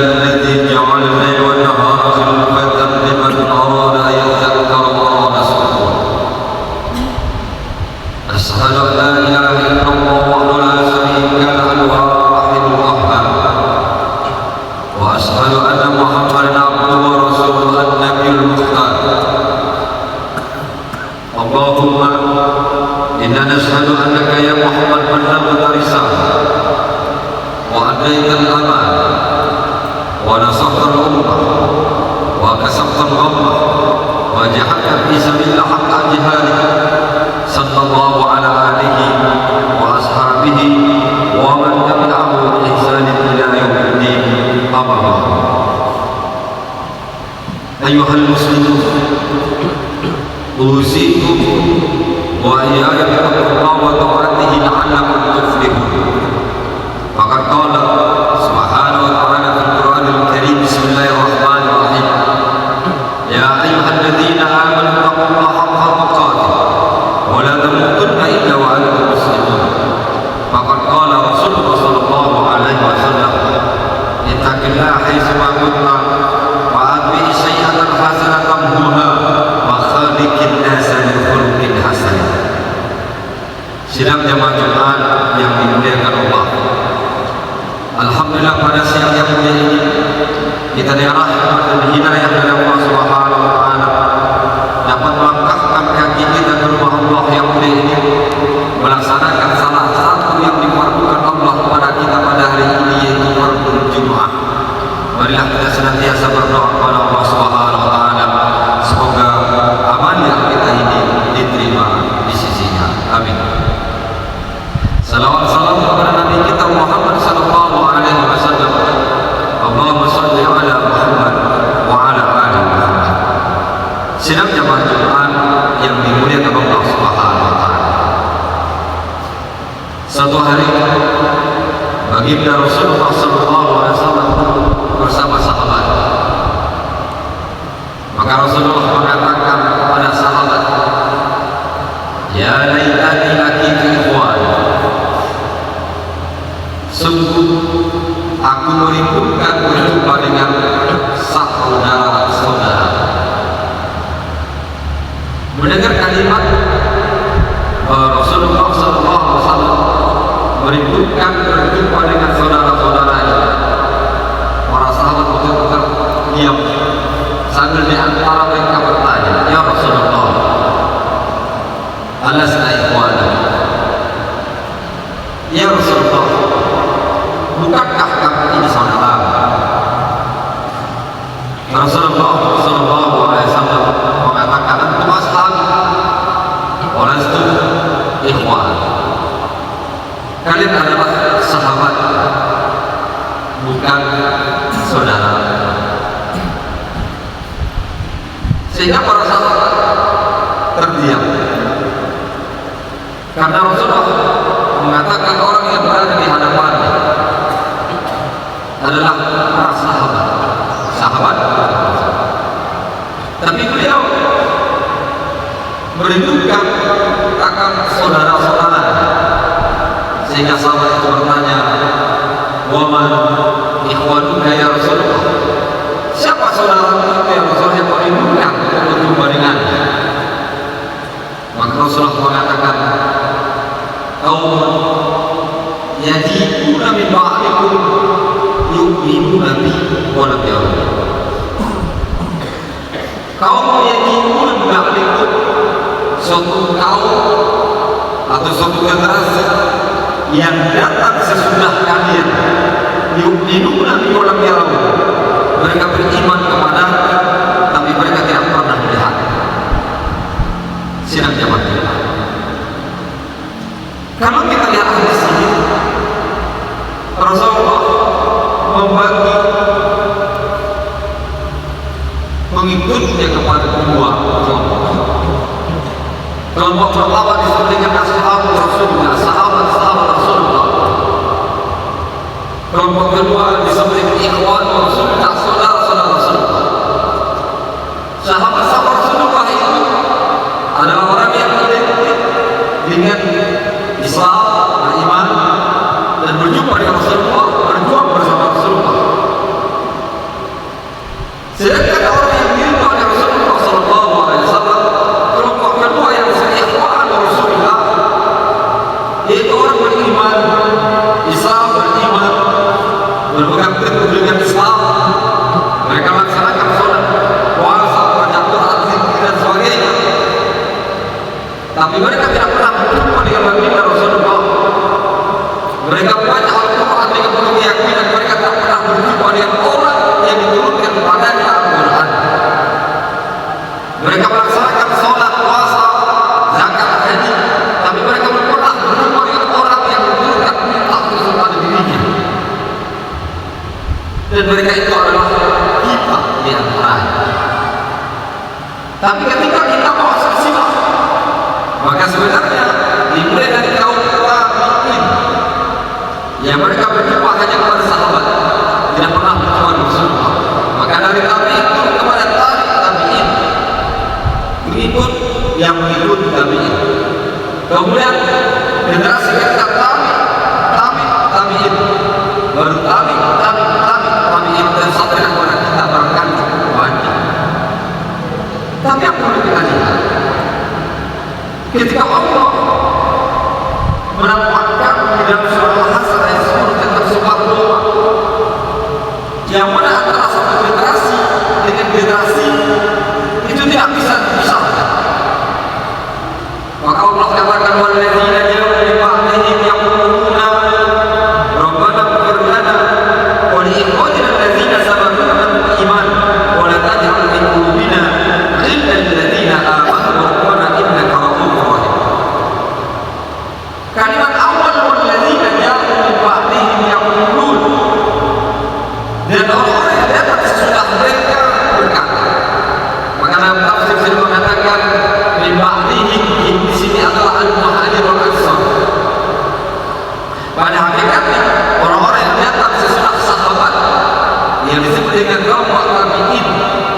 الذي جعل الليل والنهار خلفة لمن أراد أن يذكر وأراد شكورا. أشهد أن لا إله إلا الله وحده لا شريك له الواحد القهار، وأشهد أن محمدا عبده ورسوله النبي المختار. اللهم إنا نشهد أنك يا محمد بلغت الرسالة وأديت الأمانة ونصحت الأمة وكسبت الغمة وجاهدت في سبيل حق جهاده، صلى الله على آله وأصحابه ومن تبعه بإحسان إلى يوم الدين. أما بعد، أيها المسلمون، أوصيكم وإياي بتقوى الله وطاعته لعلكم تفلحون. فقد قال سبحانه وتعالى في القرآن الكريم: بسم الله الرحمن الرحيم، يا أيها الذين آمنوا اتقوا الله حق تقاته ولا تموتن إلا وأنتم مسلمون. فقد قال رسول الله صلى الله عليه وسلم: اتق الله حيثما كنت وأتبع السيئة الحسنة تمحوها وخالق الناس بخلق حسن. Sidang jamaah Jumat yang dimuliakan Allah, alhamdulillah pada siang yang mulia ini kita dirahmati dan hidayah dari Allah Subhanahu wa taala dapat melangkahkan kaki kita ke rumah Allah yang mulia ini, melaksanakan salah satu yang difardukan Allah kepada kita pada hari ini, yaitu fardhu Jumat. Marilah kita senantiasa berdoa kepada Allah Subhanahu wa taala semoga amal kita ini diterima di sisinya. Amin. Salawat salam kepada Nabi kita Muhammad sallallahu alaihi wasallam. Allahumma shalli ala Muhammad wa ala ali Muhammad. Sidang jamaah Jumat yang dimuliakan Allah Subhanahu wa taala. Satu hari baginda Rasulullah sallallahu alaihi wasallam bersama sahabat. Maka Rasulullah mengatakan kepada sahabat, "Ya laitani laqitu ikhwan." Sungguh aku merindukan berjumpa dengan saudara-saudara. Mendengar kalimat Rasulullah SAW merindukan berjumpa dengan saudara-saudaranya, para sahabat betul-betul diam sambil di antara mereka bertanya, "Ya Rasulullah, alasna ikhwana?" Ya Rasulullah, bukankah kami ini saudara? Rasulullah sallallahu alaihi wasallam mengatakan, "Antum ashabi wa lastu ikhwan." Kalian adalah sahabat, bukan saudara. Sehingga para sahabat terdiam karena Rasulullah mengatakan orang yang berada di hadapannya adalah para sahabat, tapi beliau merindukan akan saudara-saudara, sehingga sahabat itu bertanya, "Wa man ikhwanuka ya Rasulullah?" Siapa saudara itu yang Rasulullah merindukan untuk berjumpa dengannya? Maka Rasulullah mengatakan, "Qaumun yajibuna min ba'dikum yu'minuna bi wa lam yu'minu." Kaum yajibuna min ba'dikum, suatu kaum atau suatu generasi yang datang sesudah kalian, yu'minuna bi wa lam yu'minu, mereka beriman kepada tapi mereka tidak pernah melihat. Sidang jamaah kita, kalau kita lihat di sini, Rasulullah membagi pengikutnya kepada dua kelompok. Kelompok pertama disebut dengan ashabul Rasulullah, sahabat-sahabat Rasulullah. Kelompok kedua disebut dengan ikhwan Rasulullah, saudara-saudara Rasulullah. Sahabat-sahabat Rasulullah itu adalah orang yang identik dengan Islam, beriman, orang beriman, Islam beriman, berpegang teguh dengan Islam, mereka melaksanakan sholat, puasa, baca Quran, zikir dan sebagainya. Tapi mereka tidak pernah berjumpa dengan baginda Rasulullah. Mereka baca Al-Quran dengan penuh keyakinan, mereka tidak pernah berjumpa dengan orang yang diturunkan kepadanya Al-Quran. Mereka melaksanakan sholat, puasa, zakat, haji, tapi mereka belum pernah berjumpa dengan orang yang diturunkan perintah Rasul pada dirinya. Dan mereka itu adalah kita di antaranya. Tapi ketika kita mau saksikan, maka sebenarnya dimulai dari kaum tabi'in yang mereka berjumpa hanya kepada sahabat, tidak pernah berjumpa Rasulullah. Maka dari tabi'in turun kepada tabi'in, mengikut yang mengikuti tabi'in. Kemudian generasi kita tabi'in, baru tabi'in dan sampai kepada kita barangkali banyak. Tapi apa yang kita lihat? Ketika Allah menampakkan di dalam surah Al-Hasr ayat 10 tentang sebuah doa yang mana antara satu generasi dengan generasi itu tidak bisa dipisahkan. Maka Allah katakan walladzina ja'u min ba'dihim yaquluna rabbana ighfir lana wa li ikhwanina alladzina sabaquna bil iman wa la taj'al fi qulubina ghillan lil ladzina amanu rabbana innaka ra'ufur rahim. Kalimat awal walladzina ja'u min ba'dihim yaqulun, dan orang-orang yang datang sesudah mereka berkata. Maka dalam tafsir saya mengatakan min ba'dihim di sini adalah al-muhajir wal ansar. Pada hakikatnya orang-orang yang datang sesudah sahabat yang disebut dengan kaum tabi'in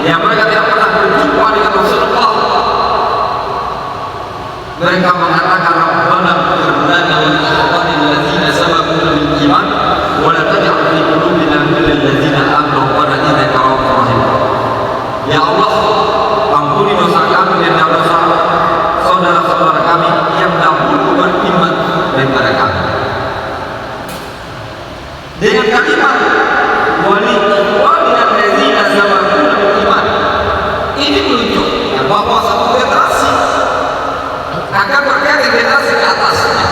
yang mereka tidak pernah berjumpa dengan Rasulullah, mereka mengatakan rabbana ighfir lana wa li ikhwanina alladzina sabaquna bil iman wa la taj'al fi qulubina ghillan lil ladzina amanu rabbana innaka ra'ufur rahim. Ya Allah, ampuni dosa kami dan dosa saudara-saudara kami yang dahulu beriman daripada kami. Dengan kalimat wa li ikhwanina alladzina sabaquna bil iman, ini menunjukkan bahwa satu generasi akan berkata generasi ke atasnya.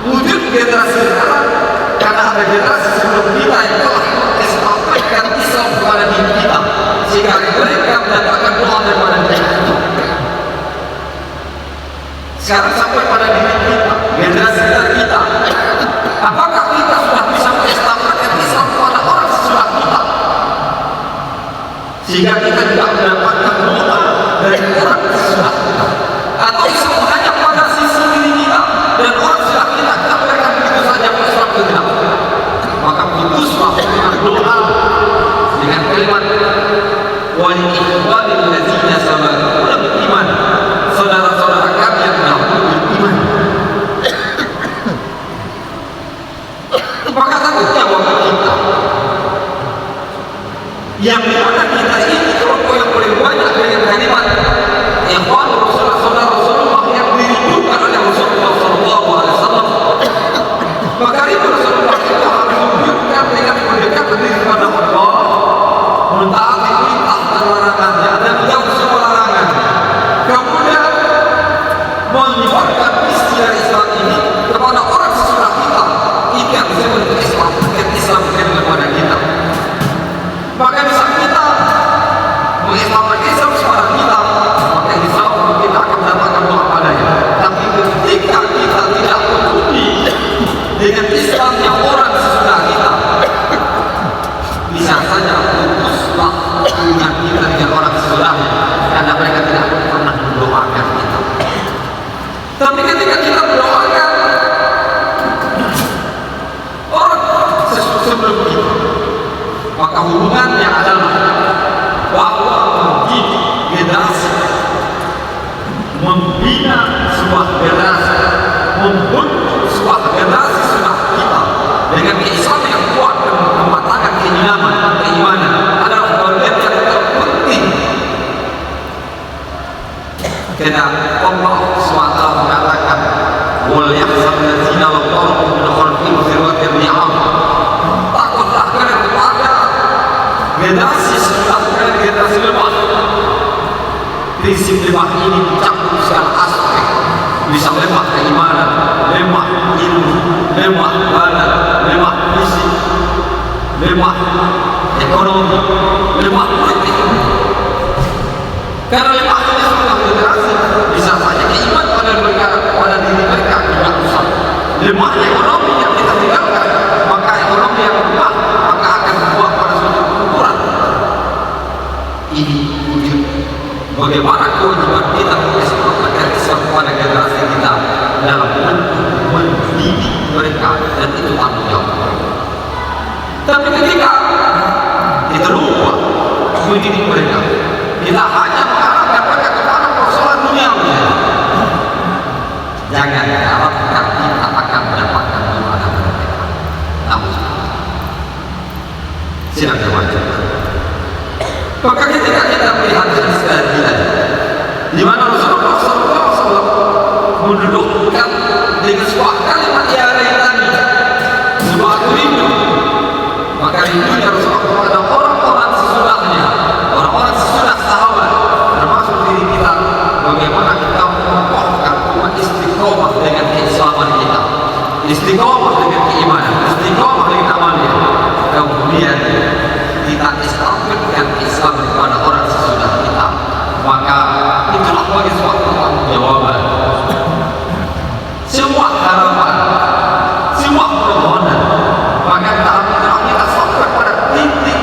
Wujud generasi sekarang karena ada generasi sebelum kita yang telah mengislamatkan Islam kepada diri kita, sehingga mereka mendapatkan doa daripada diri kita. Sekarang sampai pada diri kita, generasi kita, apakah kita sudah bisa mengislamatkan Islam kepada orang sesudah kita, sehingga kita tidak mendapatkan doa dari orang sesudah kita? Atau Islam hanya pada sisi diri kita dan orang sudah kita mereka begitu saja Islam kita? Maka putuslah dengan doa dengan kalimat wa li ikhwanil ladzina sabaquna bil iman, saudara-saudara kami yang dahulu beriman. Maka takutnya bagi kita yang dimana kita ini kelompok yang paling banyak dengan kalimat ikhwan Rasulullah, saudara Rasulullah yang dirindukan oleh Rasulullah sallallahu alaihi wasallam. Maka itu Rasulullah itu harus menunjukkan dengan mendekatkan diri kepada Allah, mentaati perintah dan larangannya dan menjauh semua larangan. Kemudian menyebarkan istilah Islam ini kepada orang sesudah kita. Itu yang disebut Islam, Islam kepada kita. Maka bisa kita mengislamkan Islam kepada kita, maka insya Allah kita akan mendapatkan doa padanya. Tapi ketika kita tidak peduli dengan Islam yang orang sesudah kita, bisa saja putuslah hubungan kita dengan orang sesudahnya karena mereka tidak pernah mendoakan kita. Tapi ketika kita mendoakan orang sebelum kita, maka hubungannya adalah bahwa mendidik generasi, membina sebuah generasi, membentuk sebuah generasi sudah kita dengan Islam yang kuat dan kematangan keimanan adalah bagian yang terpenting. Karena Allah SWT mengatakan wal yahzan prinsip lemah ini mencakup segala aspek, bisa lemah keimanan, lemah ilmu, lemah badan, lemah fisik, lemah ekonomi, lemah politik. Karena lemah ini sudah generasi, bisa saja keiman pada diri mereka tidak usah. Lemahnya ekonomi yang kita tinggalkan, maka ekonomi yang lemah maka akan membuat pada suatu ukuran. Ini wujud bagaimana kewajiban kita mengeksplorasi Islam kepada generasi kita dalam mendidik mereka, dan itu tanggung jawab. Tapi ketika kita lupa mendidik mereka, kita hanya mengarahkan mereka kepada persoalan duniawi. Jangan harapkan kita akan mendapatkan ibadah mereka. Namun silakan baca. Maka ketika kita melihat hadis tadi, di mana Rasulullah SAW mendudukkan dengan sebuah kalimat ya laitani, sebuah rindu, maka rindunya Rasulullah kepada orang-orang sesudahnya, orang-orang sesudah sahabat, termasuk diri kita, bagaimana kita mengokohkan umat istiqomah dengan keislaman kita, istiqomah dengan keimanan, istiqomah dengan amalnya, kemudian kita istiqomahkan Islam kepada orang sesudah kita, maka itulah bagi suatu jawaban. Semua harapan, semua permohonan, maka dalam itulah kita sampai pada titik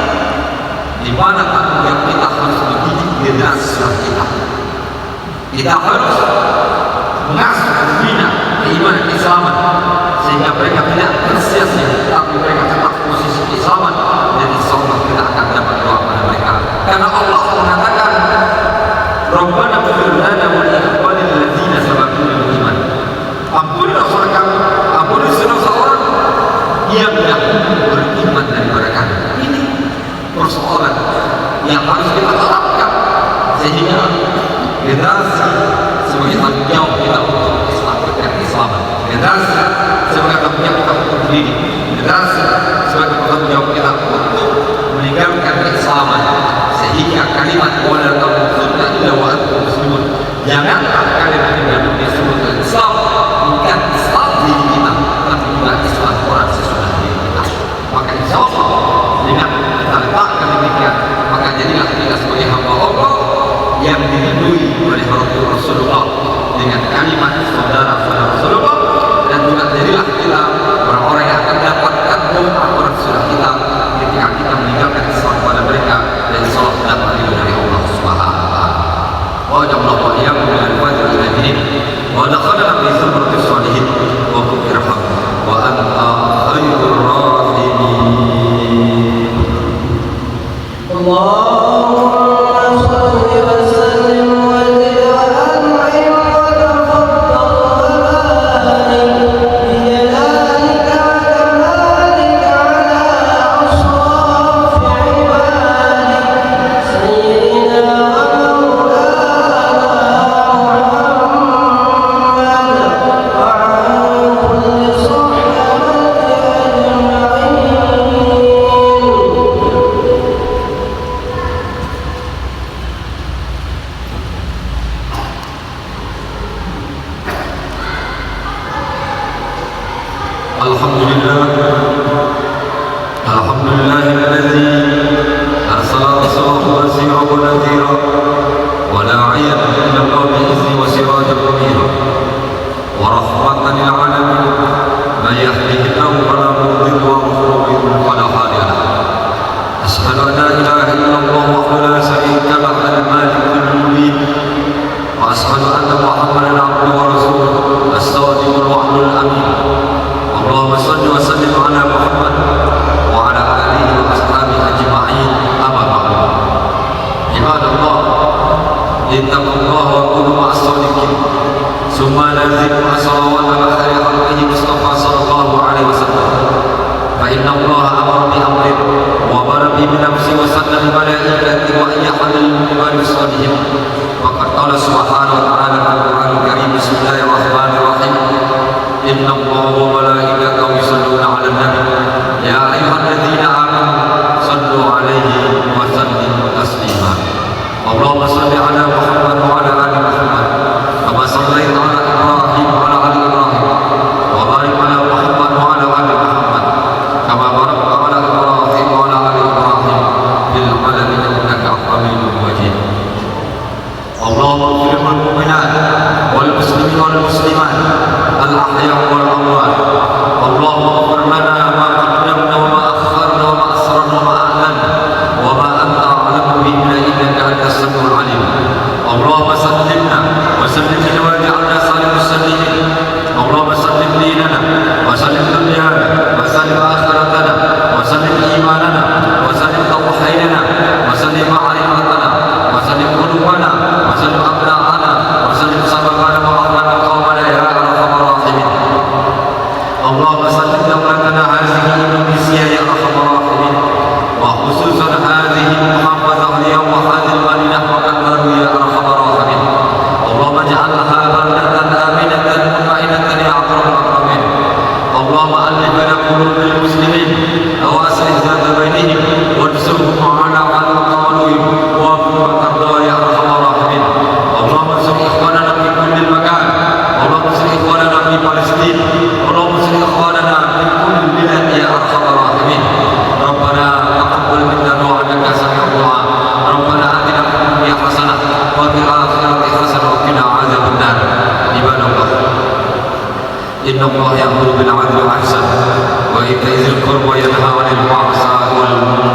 di mana tanggung jawab kita harus mendidik generasi setelah kita. Kita harus mengasuh membina keimanan keislaman sehingga mereka tidak tersia-sia, tapi mereka tetap posisi keislaman, dan insyaallah kita akan dapat doa pada mereka. Karena Allah mengatakan, Rabbana ighfir lana wa li ikhwanina alladzina sabaquna bil iman. Ampuni dosa kami, ampuni dosa orang yang dahulu beriman daripada kami. Ini persoalan yang harus kita harapkan sehingga generasi sebagai tanggung jawab kita untuk mengislamatkan Islam, generasi sebagai tanggung jawab kita untuk mendidik, generasi sebagai tanggung jawab kita untuk meninggalkan keislaman, sehingga kalimat wala tamutunna illa wa antum muslimun, janganlah kalian meninggalkan disebut Islam, bukan Islam diri kita, tapi juga Islam orang sesudah diri kita. Maka insyaallah dengan kita letakkan demikian, maka jadilah kita sebagai hamba Allah yang dirindui oleh Rasulullah dengan kalimat saudara-saudara Rasulullah, dan juga jadilah kita orang-orang yang akan dapatkan doa orang sudah kita ketika kita meninggalkan Islam pada mereka, dan insyaallah dapat ridho dari Allah Subhanahu wa taala. Wa ja'alna iyyakum min al-fajr ila al-din wa dakhalna fi zumratis salihin wa qul irham wa anta khairur rahimin. Allah Allahumma salli ala Muhammad wa ala اللهم سدد دولتنا هذه إندونيسيا يا أرحم الراحمين، وخصوصا هذه المحافظة اليوم وهذه المدينة وكثر يا أرحم الراحمين. اللهم اجعلها بلدة آمنة مطمئنة يا أكرم الأكرمين. اللهم ألف بين قلوب المسلمين وأصلح ذات بينهم وانصرهم على عدوهم وفق ترضى يا أرحم الراحمين. اللهم انصر إخواننا في كل مكان، اللهم انصر إخواننا في فلسطين، اللهم انصر إخواننا في كل البلاد يا أرحم الراحمين. ربنا تقبل منا إنك سميع الدعاء. ربنا آتنا في الدنيا حسنة وفي الآخرة حسنة وقنا عذاب النار. عباد الله، إن الله يأمر بالعدل والإحسان وإيتاء ذي القربى وينهى عن الفحشاء والمنكر